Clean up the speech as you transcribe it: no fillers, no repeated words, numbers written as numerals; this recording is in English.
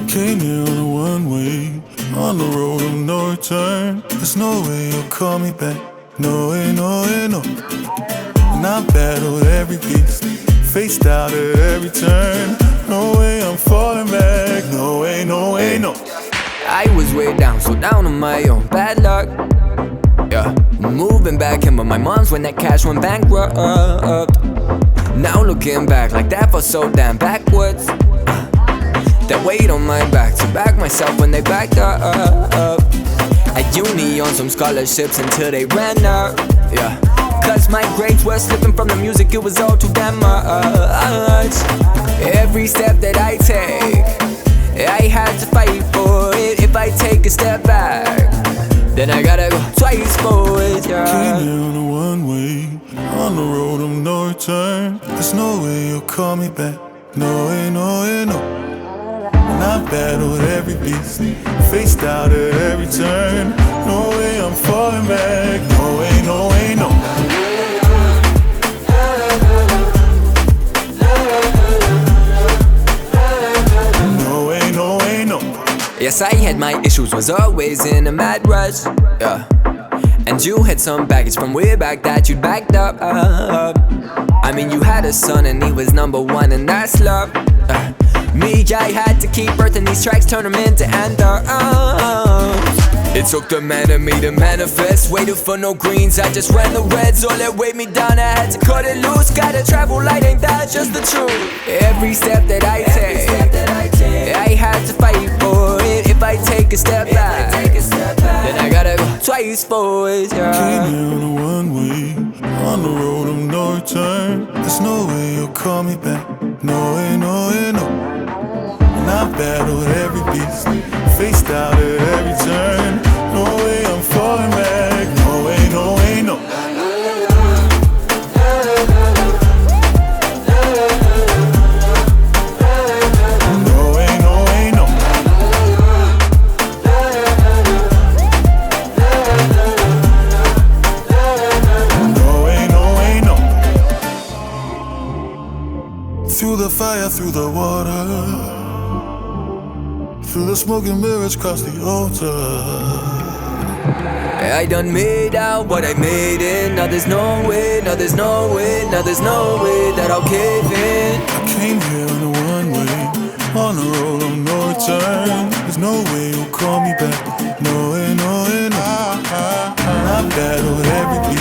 Came here on a one-way, on the road of no return. There's no way you'll call me back. No way, no way, no. And I battled every beast, faced out at every turn. No way I'm falling back. No way, no way, no. I was way down, so down on my own. Bad luck. Yeah, moving back in, but my mom's when that cash went bankrupt. Now looking back, like that felt so damn backwards. That weight on my back to back myself when they backed up. At uni on some scholarships until they ran out. Yeah, cause my grades were slipping from the music, it was all too damn much. Every step that I take, I had to fight for it. If I take a step back, then I gotta go twice for it, yeah. Came here on a one-way, on the road of no return. There's no way you'll call me back. No way, no way, no. And I battled every beast, faced out at every turn. No way I'm falling back. No way, no way, no. No way, no way, no. Yes, I had my issues, was always in a mad rush, yeah. And you had some baggage from way back that you'd backed up. I mean, you had a son and he was number one, and that's love. Me, I had to keep birthing these tracks, turn them into anthems. It took the man in me to manifest. Waited for no greens, I just ran the reds. All that weighed me down, I had to cut it loose. Gotta travel light, ain't that just the truth? Every step that I take, I had to fight for it. If I take a step back, then I gotta go twice for it, yeah. Came here on a one-way, on the road of no return. There's no way you'll call me back. No way, no way, no. And I battled every beast, faced out at every turn. No way I'm falling back. No way, no way, no. No way, no way, no. No way, no way, no. Through the fire, through the water, through the smoke and mirrors, cross the altar. I done made out what I made it. Now there's no way, now there's no way, now there's no way that I'll cave in. I came here on a one-way, on the road of no return. There's no way you'll call me back. No way, no way, no. And I battled every beat,